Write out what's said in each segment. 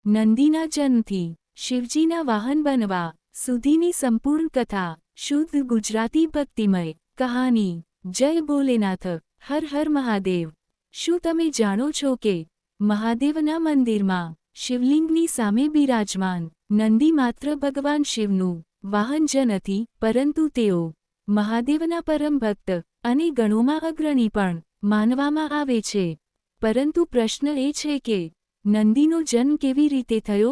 નંદીના જન્મથી શિવજીના વાહન બનવા સુધીની સંપૂર્ણ કથા શુદ્ધ ગુજરાતી ભક્તિમય કહાની। જય ભોલેનાથ, હર હર મહાદેવ। શું તમે જાણો છો કે મહાદેવના મંદિરમાં શિવલિંગની સામે બિરાજમાન નંદી માત્ર ભગવાન શિવનું વાહન જ નથી, પરંતુ તેઓ મહાદેવના પરમ ભક્ત અને ગણોમાં અગ્રણી પણ માનવામાં આવે છે। પરંતુ પ્રશ્ન એ છે કે નંદીનો જન્મ કેવી રીતે થયો?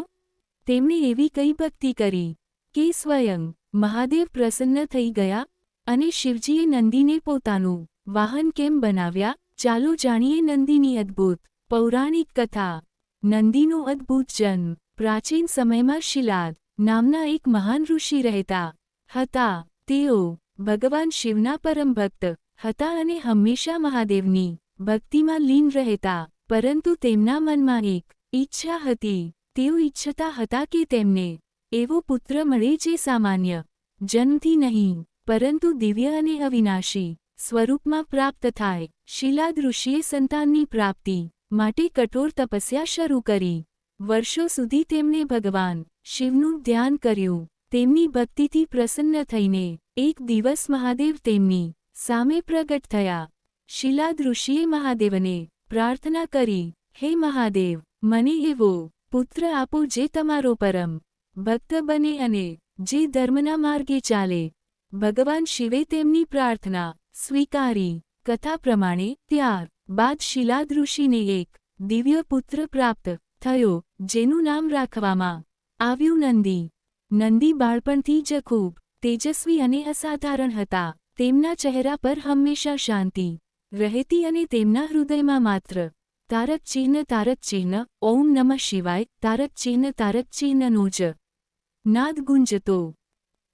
તેમણે એવી કઈ ભક્તિ કરી કે સ્વયં મહાદેવ પ્રસન્ન થઈ ગયા અને શિવજીએ નંદીને પોતાનું વાહન કેમ બનાવ્યા? ચાલો જાણીએ નંદીની અદ્ભુત પૌરાણિક કથા। નંદીનો અદ્ભુત જન્મ। પ્રાચીન સમયમાં શિલાદ નામના એક મહાન ઋષિ રહેતા હતા। તેઓ ભગવાન શિવના પરમ ભક્ત હતા અને હંમેશા મહાદેવની ભક્તિમાં લીન રહેતા। પરંતુ તેમના મનમાં એક ઈચ્છા હતી। તેઓ ઈચ્છતા હતા કે તેમને એવો પુત્ર મળે જે સામાન્ય જન્મથી નહીં, પરંતુ દિવ્ય અને અવિનાશી સ્વરૂપમાં પ્રાપ્ત થાય। શિલાદ ઋષિએ સંતાનની પ્રાપ્તિ માટે કઠોર તપસ્યા શરૂ કરી। વર્ષો સુધી તેમણે ભગવાન શિવનું ધ્યાન કર્યું। તેમની ભક્તિથી પ્રસન્ન થઈને એક દિવસ મહાદેવ તેમની સામે પ્રગટ થયા। શિલાદ ઋષિએ મહાદેવને પ્રાર્થના કરી, હે મહાદેવ, મને એવો પુત્ર આપો જે તમારો પરમ ભક્ત બને અને જે ધર્મના માર્ગે ચાલે। ભગવાન શિવે તેમની પ્રાર્થના સ્વીકારી। કથા પ્રમાણે ત્યાર બાદ શિલાદ ઋષિને એક દિવ્ય પુત્ર પ્રાપ્ત થયો, જેનું નામ રાખવામાં આવ્યું નંદી। નંદી બાળપણથી જ ખૂબ તેજસ્વી અને અસાધારણ હતા। તેમના ચહેરા પર હંમેશા શાંતિ રહેતી અને તેમના હૃદયમાં માત્ર તારક ચિહ્ન ઓમ નમઃ શિવાય તારક ચિહ્નનો જ નાદ ગુંજતો।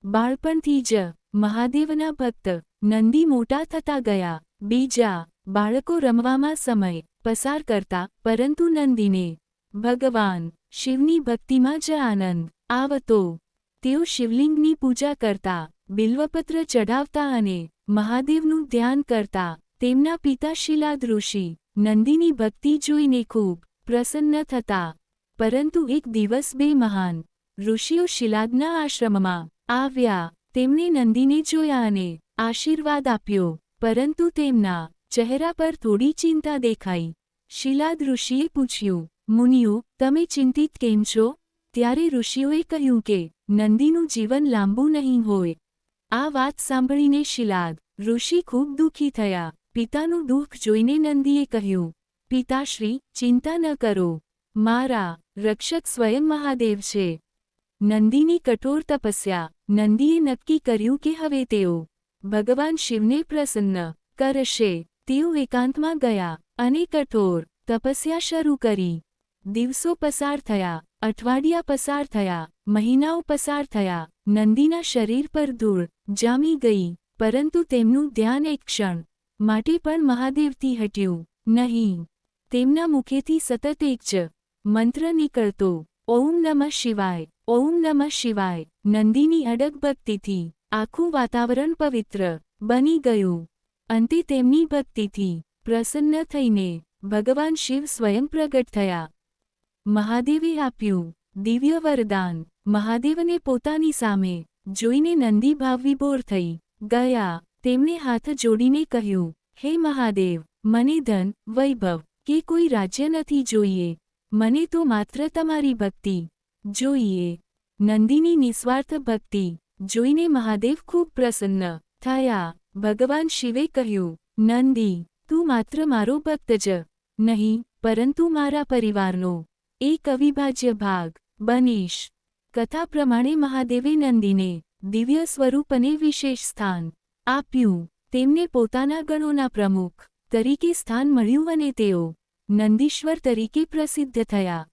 બાળપણથી જ મહાદેવના ભક્ત નંદી મોટા થતા ગયા। બીજા બાળકો રમવામાં સમય પસાર કરતા, પરંતુ નંદીને ભગવાન શિવની ભક્તિમાં જ આનંદ આવતો। તેઓ શિવલિંગની પૂજા કરતા, બિલ્વપત્ર ચઢાવતા અને મહાદેવનું ધ્યાન કરતા। તેમના પિતા શિલાદ ઋષિ નંદીની ભક્તિ જોઈને ખૂબ પ્રસન્ન થતા। પરંતુ એક દિવસ બે મહાન ઋષિઓ શિલાદના આશ્રમમાં આવ્યા। તેમણે નંદીને જોયા અને આશીર્વાદ આપ્યો, પરંતુ તેમના ચહેરા પર થોડી ચિંતા દેખાઈ। શિલાદ ઋષિએ પૂછ્યું, મુનિઓ, તમે ચિંતિત કેમ છો? ત્યારે ઋષિઓએ કહ્યું કે નંદીનું જીવન લાંબુ નહીં હોય। આ વાત સાંભળીને શિલાદ ઋષિ ખૂબ દુઃખી થયા। પિતાનું દુઃખ જોઈને નંદીએ કહ્યું, પિતાશ્રી, ચિંતા ન કરો, મારા રક્ષક સ્વયં મહાદેવ છે। નંદીની કઠોર તપસ્યા। નંદીએ નક્કી કર્યું કે હવે તેઓ ભગવાન શિવને પ્રસન્ન કરશે। તેઓ એકાંતમાં ગયા અને કઠોર તપસ્યા શરૂ કરી। દિવસો પસાર થયા, અઠવાડિયા પસાર થયા, મહિનાઓ પસાર થયા। નંદીના શરીર પર ધૂળ જામી ગઈ, પરંતુ તેમનું ધ્યાન એક ક્ષણ માટે પણ મહાદેવથી હટ્યું નહીં। તેમના મુખેથી સતત એક જ મંત્ર નીકળતો, ઓમ નમઃ શિવાય, ઓમ નમઃ શિવાય। નંદીની અડગ ભક્તિથી આખું વાતાવરણ પવિત્ર બની ગયું। અંતે તેમની ભક્તિથી પ્રસન્ન થઈને ભગવાન શિવ સ્વયં પ્રગટ થયા। મહાદેવે આપ્યું દિવ્ય વરદાન। મહાદેવને પોતાની સામે જોઈને નંદી ભાવવિભોર થઈ ગયા। તેમણે હાથ જોડીને કહ્યું, હે મહાદેવ, મને ધન, વૈભવ કે કોઈ રાજ્ય નથી જોઈએ। મને તો માત્ર તમારી ભક્તિ જોઈએ। નંદીની નિસ્વાર્થ ભક્તિ જોઈને મહાદેવ ખૂબ પ્રસન્ન થયા। ભગવાન શિવે કહ્યું, નંદી, તું માત્ર મારો ભક્ત જ નહીં, પરંતુ મારા પરિવારનો એક અવિભાજ્ય ભાગ બનીશ। કથા પ્રમાણે મહાદેવે નંદીને દિવ્ય સ્વરૂપ અને વિશેષ સ્થાન આપ્યું। તેમને પોતાના ગણોના પ્રમુખ તરીકે સ્થાન મળ્યું અને તેઓ નંદીશ્વર તરીકે પ્રસિદ્ધ થયા।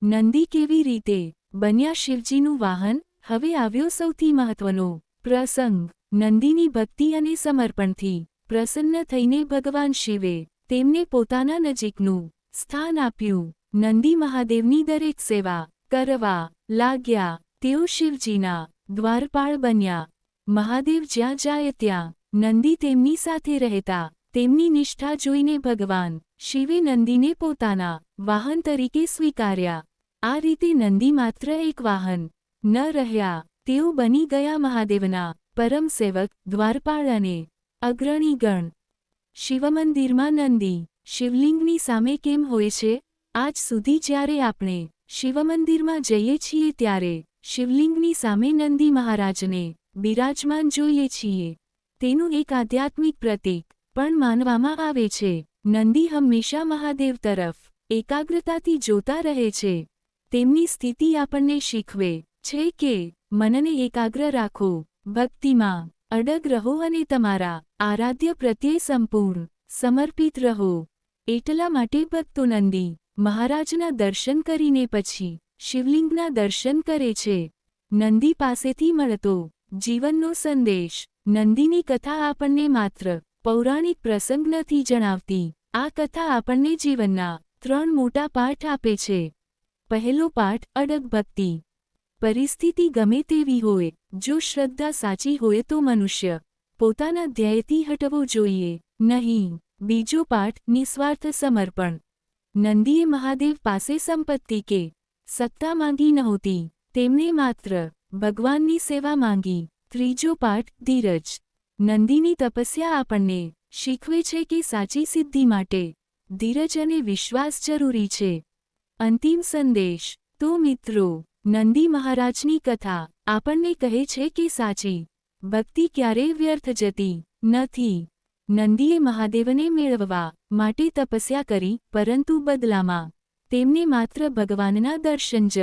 નંદી કેવી રીતે બન્યા શિવજીનું વાહન? હવે આવ્યો સૌથી મહત્વનો પ્રસંગ। નંદીની ભક્તિ અને સમર્પણથી પ્રસન્ન થઈને ભગવાન શિવે તેમને પોતાના નજીકનું સ્થાન આપ્યું। નંદી મહાદેવની દરેક સેવા કરવા લાગ્યા। તેઓ શિવજીના દ્વારપાળ બન્યા। મહાદેવ જ્યાં જાય ત્યાં નંદી તેમની સાથે રહેતા। તેમની નિષ્ઠા જોઈને ભગવાન શિવે નંદીને પોતાના વાહન તરીકે સ્વીકાર્યા। આ રીતે નંદી માત્ર એક વાહન ન રહ્યા, તેઓ બની ગયા મહાદેવના પરમ સેવક, દ્વારપાળ અને અગ્રણી ગણ. શિવમંદિરમાં નંદી શિવલિંગની સામે કેમ હોય છે? આજ સુધી જ્યારે આપણે શિવમંદિરમાં જઈએ છીએ ત્યારે શિવલિંગની સામે નંદી મહારાજને બિરાજમાન જોઈએ છીએ. તેનું એક આધ્યાત્મિક પ્રતીક પણ માનવામાં આવે છે. નંદી હંમેશા મહાદેવ તરફ એકાગ્રતાથી જોતા રહે છે. તેમની સ્થિતિ આપણને શીખવે છે કે મનને એકાગ્ર રાખો, ભક્તિમાં અડગ રહો અને તમારા આરાધ્ય પ્રત્યે સંપૂર્ણ સમર્પિત રહો. એટલા માટે ભક્તો નંદી મહારાજના દર્શન કરીને પછી શિવલિંગના દર્શન કરે છે. નંદી પાસેથી મળતો જીવનનો સંદેશ. નંદીની કથા આપણને માત્ર પૌરાણિક પ્રસંગ નથી જણાવતી. આ કથા આપણને જીવનના 3 મોટા પાઠ આપે છે. પહેલો પાઠ, અડગ ભક્તિ. પરિસ્થિતિ ગમે તેવી હોય, જો શ્રદ્ધા સાચી હોય તો મનુષ્ય પોતાના ધ્યેયથી હટવો જોઈએ નહીં. બીજો પાઠ, નિસ્વાર્થ સમર્પણ. નંદીએ મહાદેવ પાસે સંપત્તિ કે સત્તા માંગી નહોતી, તેમણે માત્ર ભગવાનની સેવા માંગી. ત્રીજો પાઠ, ધીરજ. નંદીની તપસ્યા આપણને શીખવે છે કે સાચી સિદ્ધિ માટે ધીરજ અને વિશ્વાસ જરૂરી છે. અંતિમ સંદેશ. તો મિત્રો, નંદી મહારાજની કથા આપણને કહે છે કે સાચી ભક્તિ ક્યારેય વ્યર્થ જતી નથી. નંદીએ મહાદેવને મેળવવા માટે તપસ્યા કરી, પરંતુ બદલામાં તેમને માત્ર ભગવાનના દર્શન જ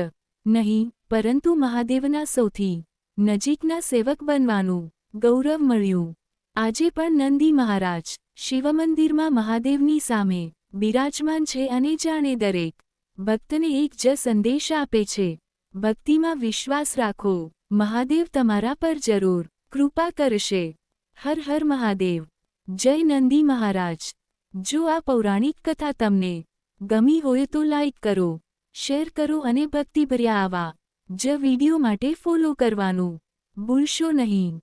નહીં, પરંતુ મહાદેવના સૌથી નજીકના સેવક બનવાનું ગૌરવ મળ્યું. આજે પણ નંદી મહારાજ શિવમંદિરમાં મહાદેવની સામે બિરાજમાન છે અને જાણે દરેક ભક્તને એક જ સંદેશ આપે છે. ભક્તિમાં વિશ્વાસ રાખો, મહાદેવ તમારા પર જરૂર કૃપા કરશે. હર હર મહાદેવ. જય નંદી મહારાજ. જો આ પૌરાણિક કથા તમને ગમી હોય તો લાઈક કરો, શેર કરો અને ભક્તિભર્યા આવા જ વિડીયો માટે ફોલો કરવાનું ભૂલશો નહીં.